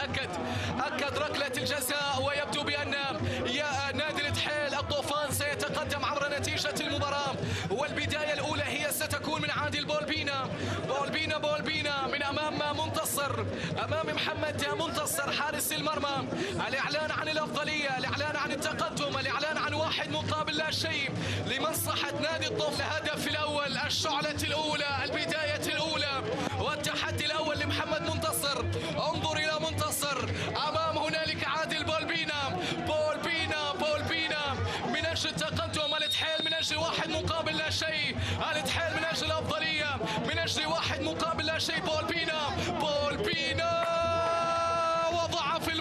أكد ركلة الجزاء، ويبدو بأن نادي الاتحاد الطوفان سيتقدم عبر نتيجة المباراة، والبداية الأولى هي ستكون من عادل بولبينا من أمام منتصر، أمام محمد منتصر حارس المرمى. الإعلان عن الأفضلية، الإعلان عن التقدم، الإعلان عن 1-0 لمصلحة نادي الطوفان. الهدف الأول، الشعلة الأولى، البداية الأولى والتحدي الأول لمحمد منتصر. انظر إلى منتصر أمام هنالك عادل بولبينا من أجل التقدم. الاتحاد من أجل 1-0، الاتحاد من أجل الأفضلية، من أجل 1-0. بولبينا وضع في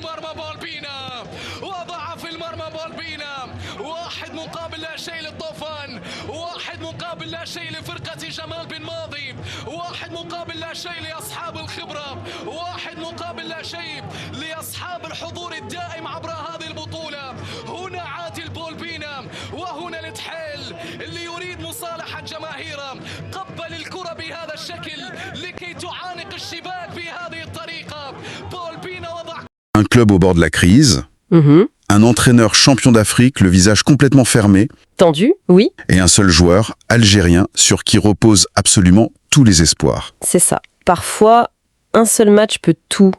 المرمى بولبينا 1-0 للطوفان، 1-0 لفرقة جمال بن ماضي، 1-0 لأصحاب الخبرة، 1-0 لأصحاب الحضور الدائم عبر هذه البطولة. هنا عادل بولبينا وهنا الاتحاد اللي يريد مصالحة جماهيره. قبل الكرة بهذا الشكل لكي تعانق الشباك بهذه الطريقة. بولبينا وضع Un club au bord de la crise, un entraîneur champion d'Afrique, le visage complètement fermé, Tendu, oui, et un seul joueur, algérien, sur qui reposent absolument tous les espoirs. c'est ça. Parfois, un seul match peut tout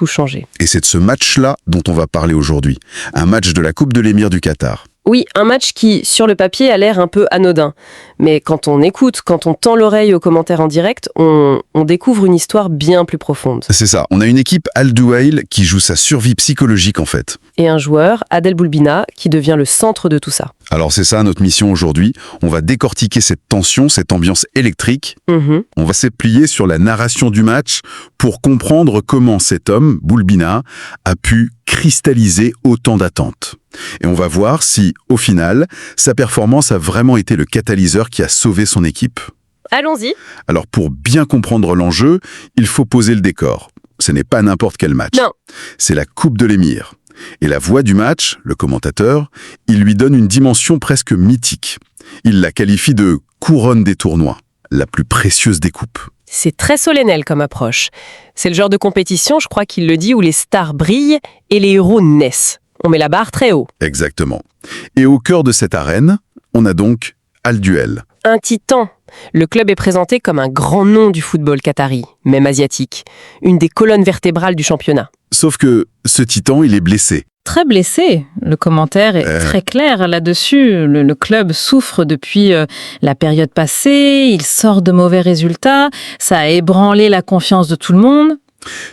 changer. Et c'est de ce match-là dont on va parler aujourd'hui. Un match de la Coupe de l'Émir du Qatar. Oui, un match qui, sur le papier, a l'air un peu anodin. Mais quand on écoute, quand on tend l'oreille aux commentaires en direct, on découvre une histoire bien plus profonde. C'est ça, on a une équipe Al Douail qui joue sa survie psychologique en fait. Et un joueur, Adel Boulbina, qui devient le centre de tout ça. Alors c'est ça notre mission aujourd'hui, on va décortiquer cette tension, cette ambiance électrique. On va s'appuyer sur la narration du match pour comprendre comment cet homme, Boulbina, a pu cristalliser autant d'attentes. Et on va voir si, au final, sa performance a vraiment été le catalyseur qui a sauvé son équipe. Allons-y. Alors pour bien comprendre l'enjeu, il faut poser le décor. Ce n'est pas n'importe quel match. Non. C'est la Coupe de l'Émir. Et la voix du match, le commentateur, il lui donne une dimension presque mythique. Il la qualifie de couronne des tournois, la plus précieuse des coupes. C'est très solennel comme approche. C'est le genre de compétition, je crois qu'il le dit, où les stars brillent et les héros naissent. On met la barre très haut. Exactement. Et au cœur de cette arène, on a donc Al Duel. Un titan. Le club est présenté comme un grand nom du football qatari, même asiatique. Une des colonnes vertébrales du championnat. Sauf que ce titan, il est blessé. Très blessé. Le commentaire est très clair là-dessus. Le club souffre depuis la période passée, il sort de mauvais résultats, ça a ébranlé la confiance de tout le monde.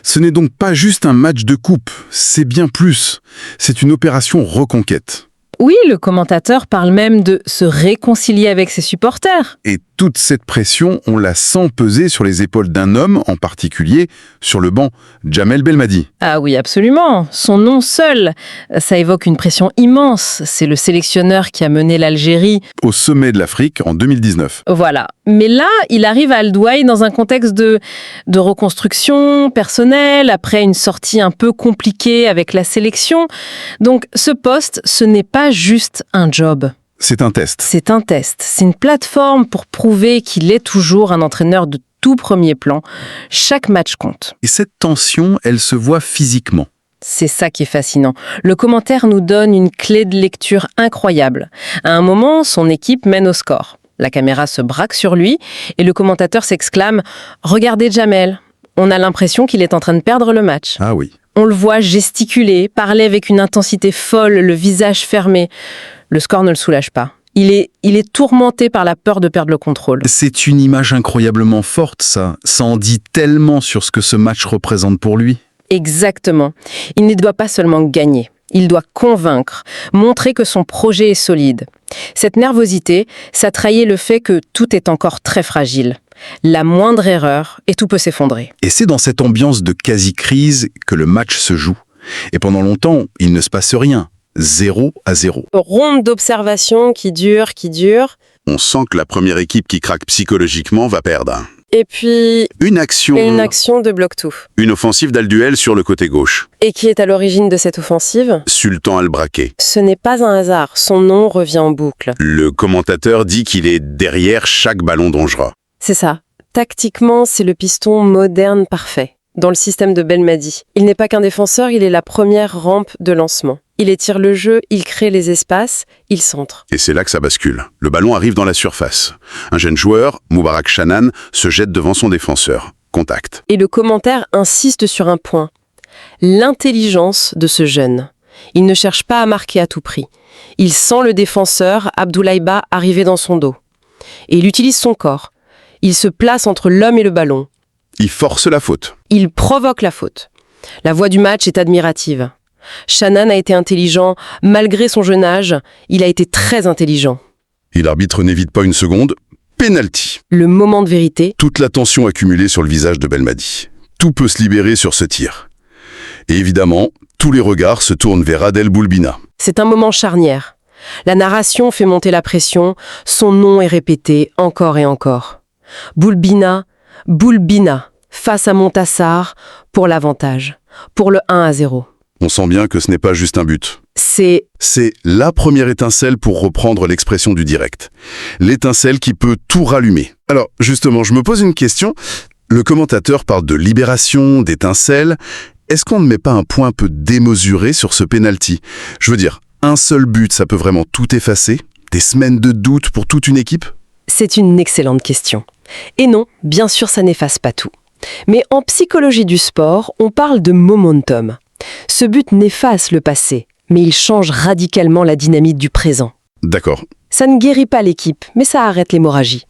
Ce n'est donc pas juste un match de coupe, c'est bien plus. C'est une opération reconquête. Oui, le commentateur parle même de se réconcilier avec ses supporters. Et toute cette pression, on la sent peser sur les épaules d'un homme, en particulier sur le banc, Jamel Belmadi. Ah oui, absolument. Son nom seul, ça évoque une pression immense. C'est le sélectionneur qui a mené l'Algérie Au sommet de l'Afrique en 2019. Voilà. Mais là, il arrive à Al Douail dans un contexte de reconstruction personnelle, après une sortie un peu compliquée avec la sélection. Donc, ce poste, ce n'est pas juste un job. C'est un test. C'est un test. C'est une plateforme pour prouver qu'il est toujours un entraîneur de tout premier plan. Chaque match compte. Et cette tension, elle se voit physiquement. C'est ça qui est fascinant. Le commentaire nous donne une clé de lecture incroyable. À un moment, son équipe mène au score. La caméra se braque sur lui et le commentateur s'exclame « Regardez Jamel !» On a l'impression qu'il est en train de perdre le match. Ah oui. On le voit gesticuler, parler avec une intensité folle, le visage fermé. Le score ne le soulage pas. Il est tourmenté par la peur de perdre le contrôle. C'est une image incroyablement forte, ça. Ça en dit tellement sur ce que ce match représente pour lui. Exactement. Il ne doit pas seulement gagner. Il doit convaincre, montrer que son projet est solide. Cette nervosité, ça trahit le fait que tout est encore très fragile. La moindre erreur et tout peut s'effondrer. Et c'est dans cette ambiance de quasi-crise que le match se joue. Et pendant longtemps, il ne se passe rien. 0-0. Ronde d'observation qui dure. On sent que la première équipe qui craque psychologiquement va perdre. Et puis, Une action de bloc-tout. Une offensive d'Al Duel sur le côté gauche. Et qui est à l'origine de cette offensive ? Sultan Al-Braké. Ce n'est pas un hasard, son nom revient en boucle. Le commentateur dit qu'il est derrière chaque ballon dangereux. C'est ça. Tactiquement, c'est le piston moderne parfait. dans le système de Belmadi. Il n'est pas qu'un défenseur, il est la première rampe de lancement. Il étire le jeu, il crée les espaces, il centre. Et c'est là que ça bascule. Le ballon arrive dans la surface. Un jeune joueur, Moubarak Chanan, se jette devant son défenseur. Contact. Et le commentaire insiste sur un point. L'intelligence de ce jeune. Il ne cherche pas à marquer à tout prix. Il sent le défenseur, Abdoulaye Ba, arriver dans son dos. Et il utilise son corps. Il se place entre l'homme et le ballon. Il force la faute. Il provoque la faute. La voix du match est admirative. Chanan a été intelligent, malgré son jeune âge, il a été très intelligent. Et l'arbitre n'évite pas une seconde. Penalty. Le moment de vérité. Toute la tension accumulée sur le visage de Belmadi. Tout peut se libérer sur ce tir. Et évidemment, tous les regards se tournent vers Adel Boulbina. C'est un moment charnière. La narration fait monter la pression, son nom est répété encore et encore. Boulbina, face à Montassar, pour l'avantage, pour le 1-0. On sent bien que ce n'est pas juste un but. C'est la première étincelle pour reprendre l'expression du direct. L'étincelle qui peut tout rallumer. Alors, justement, je me pose une question. Le commentateur parle de libération, d'étincelle. Est-ce qu'on ne met pas un point un peu démesuré sur ce penalty? Je veux dire, un seul but, ça peut vraiment tout effacer? Des semaines de doute pour toute une équipe? C'est une excellente question. Et non, bien sûr, ça n'efface pas tout. Mais en psychologie du sport, on parle de momentum. Ce but n'efface le passé, mais il change radicalement la dynamique du présent. D'accord. Ça ne guérit pas l'équipe, mais ça arrête l'hémorragie.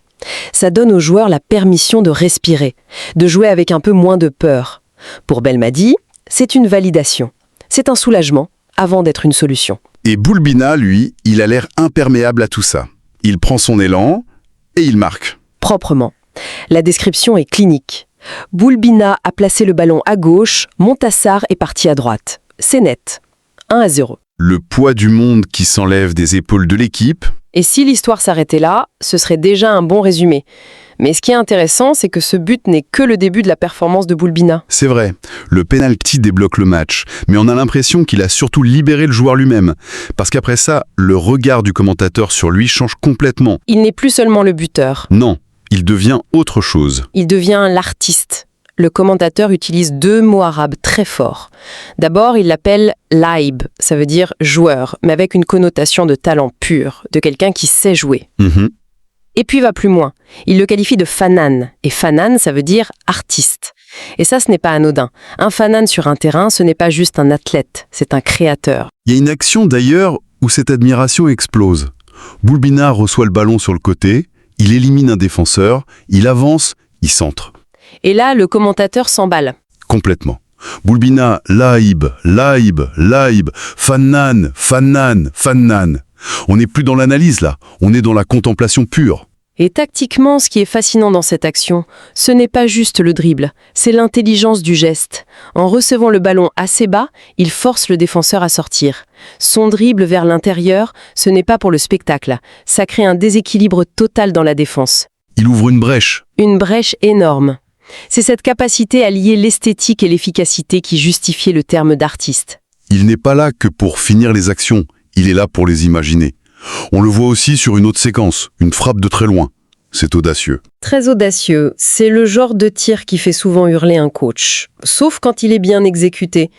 Ça donne aux joueurs la permission de respirer, de jouer avec un peu moins de peur. Pour Belmadi, c'est une validation. C'est un soulagement avant d'être une solution. Et Boulbina, lui, il a l'air imperméable à tout ça. Il prend son élan et il marque. Proprement. La description est clinique. Boulbina a placé le ballon à gauche, Montassar est parti à droite. C'est net. 1-0. Le poids du monde qui s'enlève des épaules de l'équipe. Et si l'histoire s'arrêtait là, ce serait déjà un bon résumé. Mais ce qui est intéressant, c'est que ce but n'est que le début de la performance de Boulbina. C'est vrai, le penalty débloque le match, mais on a l'impression qu'il a surtout libéré le joueur lui-même. Parce qu'après ça, le regard du commentateur sur lui change complètement. Il n'est plus seulement le buteur. Non, il devient autre chose. Il devient l'artiste. Le commentateur utilise deux mots arabes très forts. D'abord, il l'appelle laïb, ça veut dire joueur, mais avec une connotation de talent pur, de quelqu'un qui sait jouer. Et puis va plus loin. Il le qualifie de fanan. Et fanan, ça veut dire artiste. Et ça, ce n'est pas anodin. Un fanan sur un terrain, ce n'est pas juste un athlète, c'est un créateur. Il y a une action d'ailleurs où cette admiration explose. Boulbina reçoit le ballon sur le côté, il élimine un défenseur, il avance, il centre. Et là, le commentateur s'emballe. Complètement. Boulbina, laïb, fanan. On n'est plus dans l'analyse là, on est dans la contemplation pure. Et tactiquement, ce qui est fascinant dans cette action, ce n'est pas juste le dribble, c'est l'intelligence du geste. En recevant le ballon assez bas, il force le défenseur à sortir. Son dribble vers l'intérieur, ce n'est pas pour le spectacle, ça crée un déséquilibre total dans la défense. Il ouvre une brèche. Une brèche énorme. C'est cette capacité à lier l'esthétique et l'efficacité qui justifiait le terme d'artiste. Il n'est pas là que pour finir les actions, il est là pour les imaginer. On le voit aussi sur une autre séquence, une frappe de très loin. C'est audacieux. Très audacieux, c'est le genre de tir qui fait souvent hurler un coach, sauf quand il est bien exécuté.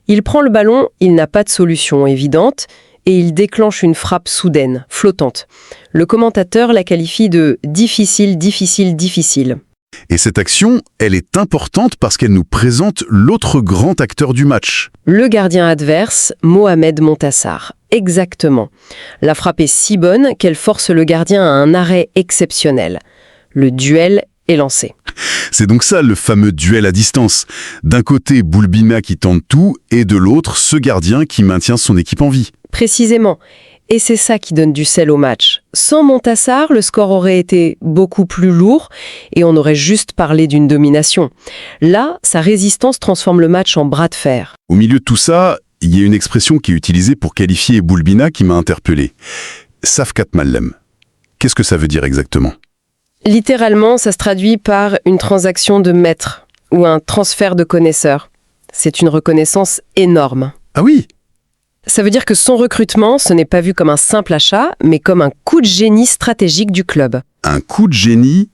Il prend le ballon, il n'a pas de solution évidente, et il déclenche une frappe soudaine, flottante. Le commentateur la qualifie de « difficile ». Et cette action, elle est importante parce qu'elle nous présente l'autre grand acteur du match. Le gardien adverse, Mohamed Montassar. Exactement. La frappe est si bonne qu'elle force le gardien à un arrêt exceptionnel. Le duel est lancé. C'est donc ça le fameux duel à distance. D'un côté, Boulbina qui tente tout, et de l'autre, ce gardien qui maintient son équipe en vie. Précisément. Et c'est ça qui donne du sel au match. Sans Montassar, le score aurait été beaucoup plus lourd et on aurait juste parlé d'une domination. Là, sa résistance transforme le match en bras de fer. Au milieu de tout ça, il y a une expression qui est utilisée pour qualifier Boulbina qui m'a interpellé. Safkat Mallem. Qu'est-ce que ça veut dire exactement? Littéralement, ça se traduit par une transaction de maître ou un transfert de connaisseur. C'est une reconnaissance énorme. Ah oui? Ça veut dire que son recrutement, ce n'est pas vu comme un simple achat, mais comme un coup de génie stratégique du club. Un coup de génie?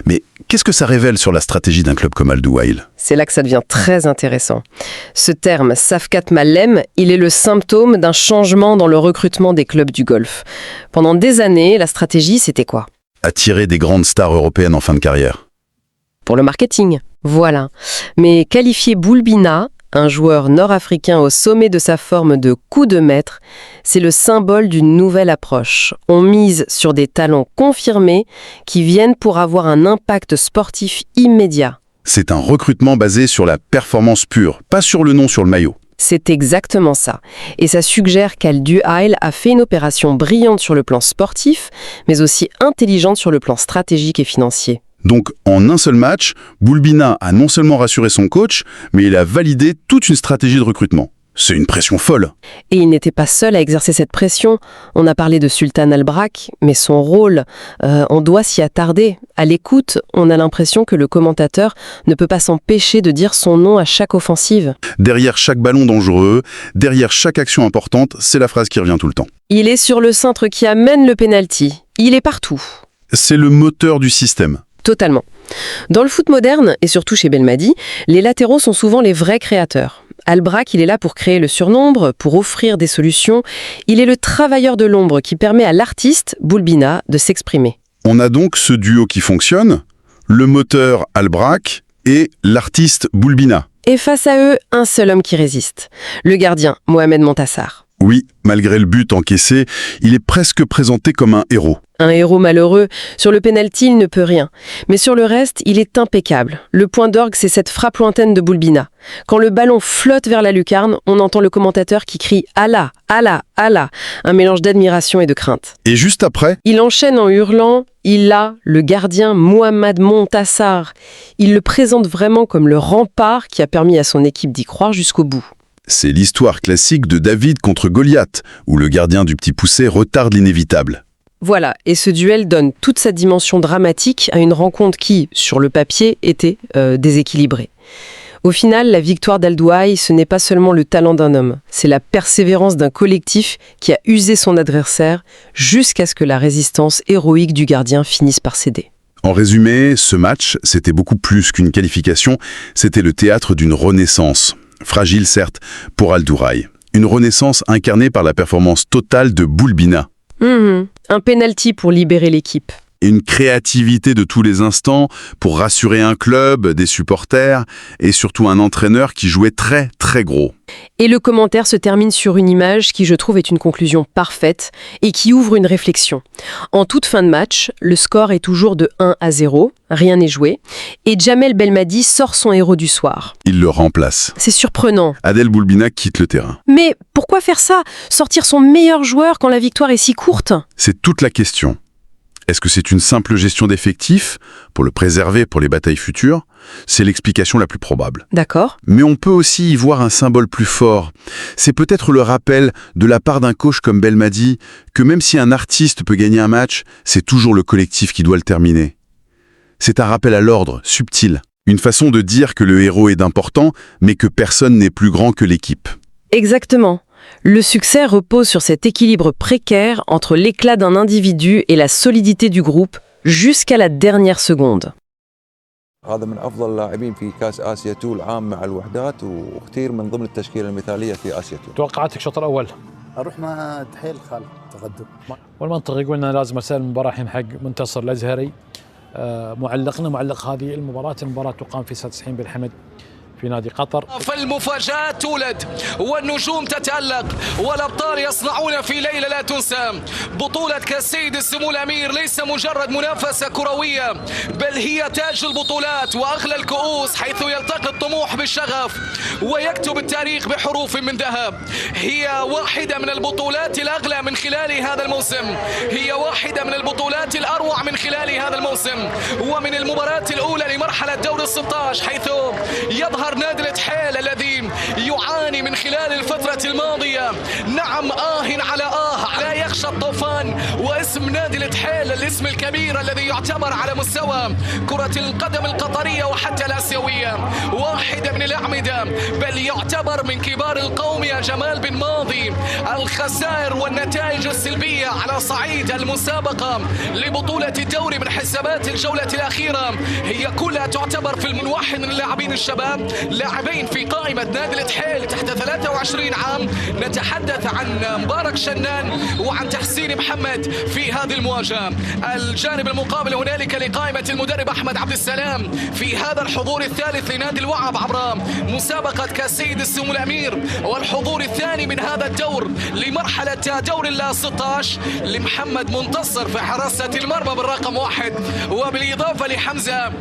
Mais Qu'est-ce que ça révèle sur la stratégie d'un club comme Al Duhail? C'est là que ça devient très intéressant. Ce terme, Safkat Malem, il est le symptôme d'un changement dans le recrutement des clubs du Golfe. Pendant des années, la stratégie, c'était quoi? Attirer des grandes stars européennes en fin de carrière. Pour le marketing, voilà. Mais qualifier Boulbina, un joueur nord-africain au sommet de sa forme de coup de maître, c'est le symbole d'une nouvelle approche. On mise sur des talents confirmés qui viennent pour avoir un impact sportif immédiat. C'est un recrutement basé sur la performance pure, pas sur le nom sur le maillot. C'est exactement ça. Et ça suggère qu'Al Duhail a fait une opération brillante sur le plan sportif, mais aussi intelligente sur le plan stratégique et financier. Donc, en un seul match, Boulbina a non seulement rassuré son coach, mais il a validé toute une stratégie de recrutement. C'est une pression folle. Et il n'était pas seul à exercer cette pression. On a parlé de Sultan Al-Brak, mais son rôle, on doit s'y attarder. À l'écoute, on a l'impression que le commentateur ne peut pas s'empêcher de dire son nom à chaque offensive. Derrière chaque ballon dangereux, derrière chaque action importante, c'est la phrase qui revient tout le temps. Il est sur le cintre qui amène le penalty. Il est partout. C'est le moteur du système. Totalement. Dans le foot moderne, et surtout chez Belmadi, les latéraux sont souvent les vrais créateurs. Al-Brak, il est là pour créer le surnombre, pour offrir des solutions. Il est le travailleur de l'ombre qui permet à l'artiste, Boulbina, de s'exprimer. On a donc ce duo qui fonctionne, le moteur Al-Brak et l'artiste Boulbina. Et face à eux, un seul homme qui résiste. Le gardien, Mohamed Montassar. Oui, malgré le but encaissé, il est presque présenté comme un héros. Un héros malheureux. Sur le pénalty, il ne peut rien. Mais sur le reste, il est impeccable. Le point d'orgue, c'est cette frappe lointaine de Boulbina. Quand le ballon flotte vers la lucarne, on entend le commentateur qui crie « Allah, Allah, Allah », un mélange d'admiration et de crainte. Et juste après, il enchaîne en hurlant « Il a, le gardien Mohamed Montassar ». Il le présente vraiment comme le rempart qui a permis à son équipe d'y croire jusqu'au bout. C'est l'histoire classique de David contre Goliath, où le gardien du Petit Poucet retarde l'inévitable. Voilà, et ce duel donne toute sa dimension dramatique à une rencontre qui, sur le papier, était déséquilibrée. Au final, la victoire d'Al Duhail, ce n'est pas seulement le talent d'un homme, c'est la persévérance d'un collectif qui a usé son adversaire jusqu'à ce que la résistance héroïque du gardien finisse par céder. En résumé, ce match, c'était beaucoup plus qu'une qualification, c'était le théâtre d'une renaissance. Fragile certes, pour Al Duhail. Une renaissance incarnée par la performance totale de Boulbina. Un penalty pour libérer l'équipe. Et une créativité de tous les instants pour rassurer un club, des supporters et surtout un entraîneur qui jouait très très gros. Et le commentaire se termine sur une image qui, je trouve, est une conclusion parfaite et qui ouvre une réflexion. En toute fin de match, le score est toujours de 1-0, rien n'est joué, et Jamel Belmadi sort son héros du soir. Il le remplace. C'est surprenant. Adel Boulbina quitte le terrain. Mais pourquoi faire ça? Sortir son meilleur joueur quand la victoire est si courte? C'est toute la question. Est-ce que c'est une simple gestion d'effectifs pour le préserver pour les batailles futures? C'est l'explication la plus probable. D'accord. Mais on peut aussi y voir un symbole plus fort. C'est peut-être le rappel de la part d'un coach comme Belmadi que même si un artiste peut gagner un match, c'est toujours le collectif qui doit le terminer. C'est un rappel à l'ordre, subtil. Une façon de dire que le héros est d'important, mais que personne n'est plus grand que l'équipe. Exactement. Le succès repose sur cet équilibre précaire entre l'éclat d'un individu et la solidité du groupe jusqu'à la dernière seconde. هذا من أفضل اللاعبين في كأس آسيا 2 العام مع الوحدات وكثير من ضمن التشكيلة المثالية في آسيا 2. توقعاتك الشوط الأول؟ أروح مع تحيل خالد تقدم. والمنطق يقول أننا لازم أرسل المباراة الحين حق منتصر الأزهري. معلق هذه المباراة تقام في 96 بالحمد في نادي قطر. فالمفاجآت تولد والنجوم تتألق والأبطال يصنعون في ليلة لا تنسى. بطولة كأس سيد السمو الأمير ليس مجرد منافسة كروية بل هي تاج البطولات وأغلى الكؤوس حيث يلتقي الطموح بالشغف ويكتب التاريخ بحروف من ذهب. هي واحدة من البطولات الأغلى من خلال هذا الموسم. هي واحدة من البطولات الأروع من خلال هذا الموسم ومن المباراة الأولى لمرحلة دور ال16 حيث يظهر نادي الاتحاد الذي يعاني من خلال الفترة الماضية. نعم على لا يخشى الطوفان واسم نادي الاتحاد الاسم الكبير الذي يعتبر على مستوى كرة القدم القطرية وحتى الآسيوية. واحدة من الأعمدة، بل يعتبر من كبار القوم يا جمال بن ماضي. الخسائر والنتائج السلبية على صعيد المسابقة لبطولة الدوري من حسابات الجولة الأخيرة هي كلها تعتبر في واحد من اللاعبين الشباب، لاعبين في قائمة نادي الاتحاد تحت 23 عام. نتحدث عن مبارك شنان وعن تحسين محمد في هذه المواجهة. الجانب المقابل هنالك لقائمة المدرب أحمد عبد السلام في هذا الحضور الثالث لنادي الوعب عبر مسابقة كاس سيد السمو الأمير، والحضور الثاني من هذا الدور لمرحلة دور ال 16 لمحمد منتصر في حراسة المرمى بالرقم 1، وبالإضافة لحمزة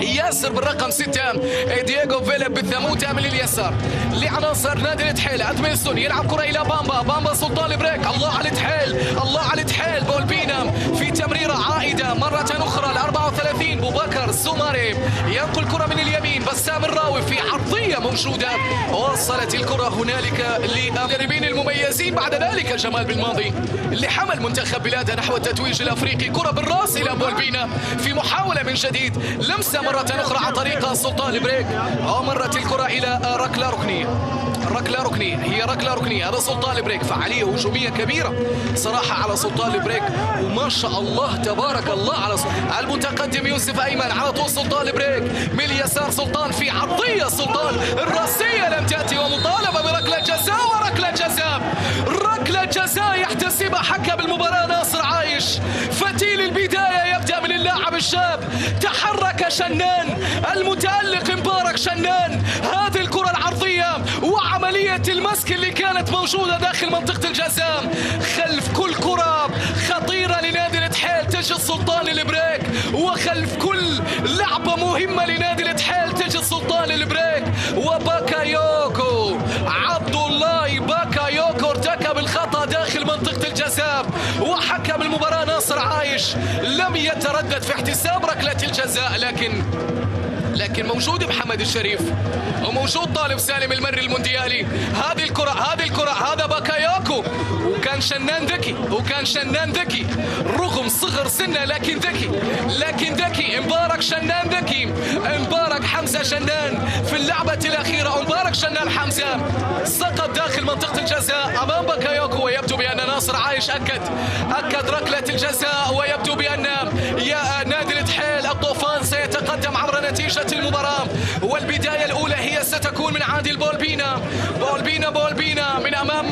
ياسر بالرقم 6، دييغو فيليب بالثموتة من اليسار. لعناصر نادي الاتحاد ادميلسون يلعب كرة إلى بامبا سلطان البريك. الله على الاتحاد، الله على الاتحاد. بولبينا في تمريرة عائدة مرة أخرى ل 34 بوبكر السوماري ينقل كرة من اليمين، بسام الراوي في عرضية موجودة. وصلت الكرة هنالك للمدربين المميزين بعد ذلك جمال بالماضي اللي حمل منتخب بلاده نحو التتويج الأفريقي. كرة بالراس إلى بولبينا في محاولة من جديد، لمسة مرة أخرى عن طريق سلطان البريك، ومرت الكرة إلى ركلة ركنية. هي ركلة ركنية. هذا سلطان البريك، فعالية هجومية كبيرة صراحة على سلطان البريك، وما شاء الله تبارك الله على المتقدم يوسف أيمن. على طول سلطان البريك من اليسار، سلطان في عرضية، سلطان الرأسية لم تأتي، ومطالبة بركلة جزاء، ركلة جزاء يحتسبها حكم المباراة ناصر عايش. فتيل البداية يبدأ من اللاعب الشاب، تحرك شنان المتألق مبارك شنان. هذه الكرة العرضية وعملية المسك اللي كانت موجودة داخل منطقة الجزاء. خلف كل كرة خطيرة لنادي الاتحاد تجد سلطان البريك، وخلف كل لعبة مهمة لنادي الاتحاد تجد سلطان البريك. وباكايوكو عبد الله باكايوكو ارتكب الخطأ داخل منطقة الجزاء، وحكم المباراة ناصر عايش لم يتردد في احتساب ركلة الجزاء، لكن موجود محمد الشريف وموجود طالب سالم المري المونديالي. هذه الكرة هذا باكايوكو، وكان شنان ذكي رغم صغر سنه، لكن ذكي. مبارك شنان ذكي، مبارك حمزة شنان في اللعبة الأخيرة. مبارك شنان حمزة سقط داخل منطقة الجزاء أمام باكايوكو، ويبدو بأن ناصر عايش أكد ركلة الجزاء، ويبدو بأن نادي الاتحاد الطوفان سيتقدم عبر نتيجة المباراة. والبداية الأولى هي ستكون من عادل بولبينا من أمام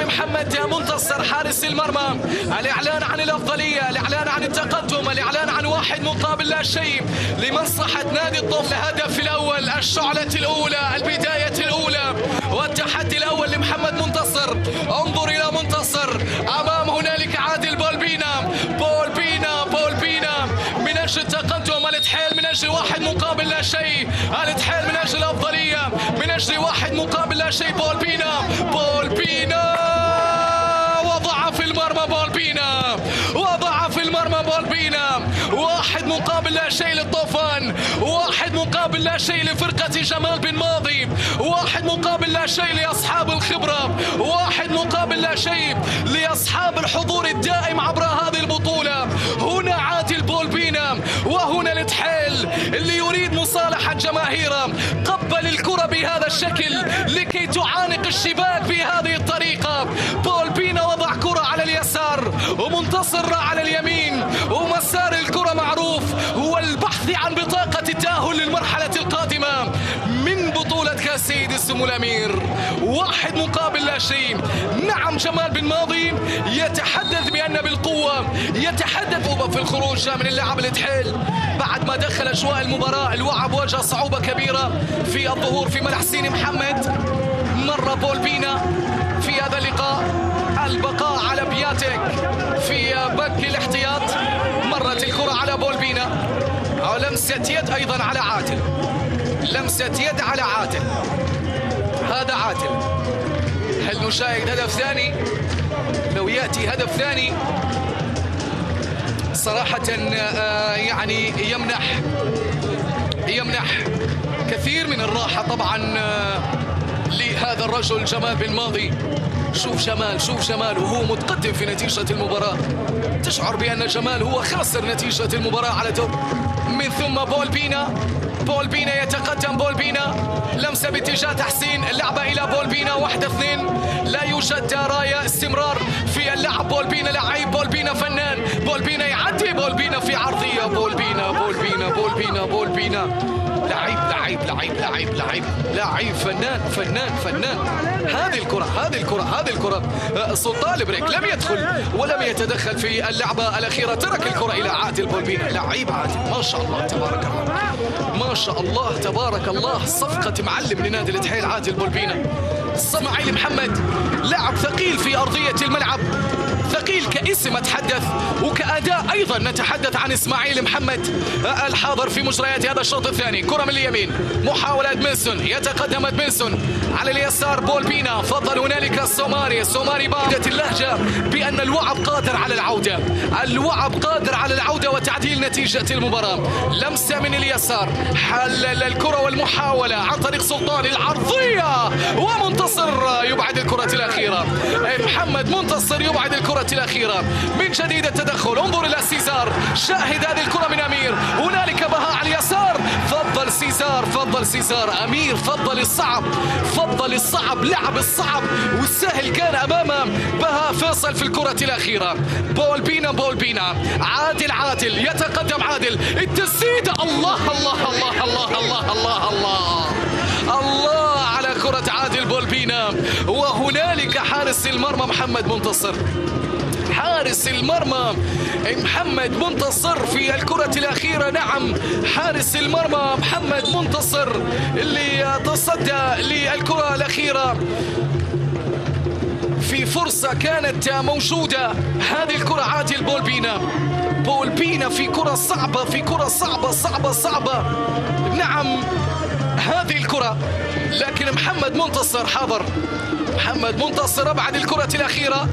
محمد منتصر حارس المرمى. الإعلان عن الأفضلية، الإعلان عن التقدم، الإعلان عن 1 مقابل لا شيء لمصلحة نادي الطوفان. الهدف الأول، الشعلة الأولى، البداية الأولى والتحدي الأول لمحمد منتصر. انظر إلى منتصر، أمام هنالك عادل بولبينا من أجل التقدم. الاتحاد من أجل 1 مقابل لا شيء، الاتحاد من أجل الأفضلية، من أجل 1 مقابل لا شيء. بولبينا وضع في المرمى بولبينا 1 مقابل لا شيء للطوفان، 1 مقابل لا شيء لفرقة جمال بن ماضي، 1 مقابل لا شيء لأصحاب الخبرة، 1 مقابل لا شيء لأصحاب الحضور الدائم عبر هذه البطولة. هنا عادل بولبينا وهنا الاتحاد اللي يريد مصالحة جماهيره. قبل الكرة بهذا الشكل لكي تعانق الشباك بهذه الطريقة. بولبينا وضع كرة على اليسار ومنتصر على اليمين، ومسار الكرة معروف، هو البحث عن بطاقة التأهل للمرحلة القادمة من بطولة كاس سيد السمو الأمير. 1 مقابل لا شيء. نعم جمال بن ماضي يتحدث بأن بالقوة، يتحدث في الخروج من اللاعب الاتحاد بعد ما دخل أجواء المباراة. الوعب واجه صعوبة كبيرة في الظهور في ملح حسين محمد. مر بولبينا في هذا اللقاء، البقاء على بياتك في بنك الاحتياط. مرت الكرة على بولبينا، لمسة يد أيضا على عادل، هذا عادل. هل نشاهد هدف ثاني؟ لو يأتي هدف ثاني صراحة يعني يمنح كثير من الراحة طبعا لهذا الرجل جمال بن ماضي. شوف جمال وهو متقدم في نتيجة المباراة، تشعر بأن جمال هو خاسر نتيجة المباراة على طول. من ثم بولبينا بولبينا يتقدم، بولبينا لمسة باتجاه تحسين، اللعبة إلى بولبينا 1-2. لا يوجد راية، استمرار في اللعب. بولبينا لعيب، بولبينا فنان، بولبينا يعدي، بولبينا في عرضية، بولبينا بولبينا بولبينا بولبينا لعيب لعيب لعيب لعيب لعيب لعيب فنان فنان فنان. هذه الكرة سلطان البريك لم يدخل ولم يتدخل في اللعبة الأخيرة، ترك الكرة إلى عادل بولبينا. لعيب عادل ما شاء الله تبارك الله، ما شاء الله تبارك الله. صفقة معلم لنادي الاتحاد عادل بولبينا. اسماعيل محمد لاعب ثقيل في أرضية الملعب، ثقيل كاسم أتحدث وكأداء أيضا نتحدث عن اسماعيل محمد الحاضر في مجريات هذا الشوط الثاني. كرة من اليمين، محاولة ادمنسون، يتقدم ادمنسون على اليسار، بولبينا فضل هنالك السوماري بعدت اللهجة بأن الوعب قادر على العودة، الوعب قادر على العودة وتعديل نتيجة المباراة. لمسة من اليسار، حلل الكرة والمحاولة عن طريق سلطان، العرضية ومنتصر يبعد الكرة الأخيرة. محمد منتصر يبعد الكرة الأخيرة. من جديد التدخل، انظر إلى سيزار، شاهد هذه الكرة من أمير، هنالك بهاء على اليسار، فضل سيزار أمير، فضل الصعب، لعب الصعب والسهل كان أمامه بهاء فيصل في الكرة الأخيرة. بولبينا عادل يتقدم، عادل التسديد، الله على كرة عادل بولبينا. وهنالك حارس المرمى محمد منتصر، حارس المرمى محمد منتصر في الكرة الأخيرة. نعم، حارس المرمى محمد منتصر اللي تصدى للكرة الأخيرة في فرصة كانت موجودة. هذه الكرة عادل بولبينا في كرة صعبة. نعم هذه الكرة، لكن محمد منتصر حاضر، محمد منتصر أبعد الكرة الأخيرة.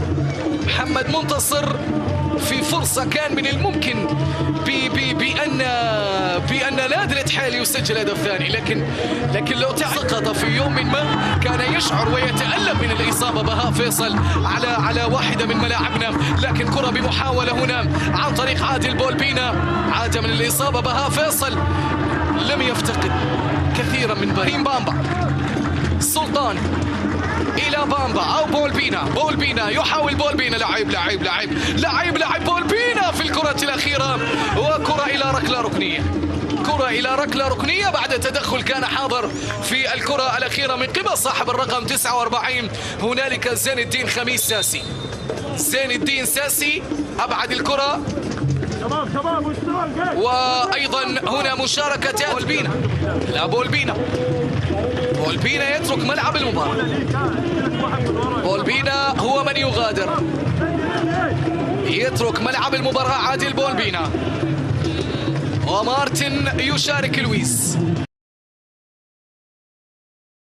محمد منتصر في فرصة كان من الممكن بأن نادي الاتحاد يسجل هدف ثاني، لكن لو سقط في يوم ما كان يشعر ويتألم من الإصابة بهاء فيصل على واحدة من ملاعبنا. لكن كرة بمحاولة هنا عن طريق عادل بولبينا، عاد من الإصابة بهاء فيصل، لم يفتقد كثيرا من بامبا. سلطان إلى بامبا أو بولبينا يحاول بولبينا، لعيب بولبينا في الكرة الأخيرة، وكرة إلى ركلة ركنية بعد تدخل كان حاضر في الكرة الأخيرة من قبل صاحب الرقم 49. هنالك زين الدين ساسي أبعد الكرة، وأيضا هنا مشاركة بولبينا يترك ملعب المباراة. بولبينا هو من يترك ملعب المباراة. عادل بولبينا ومارتن يشارك لويس.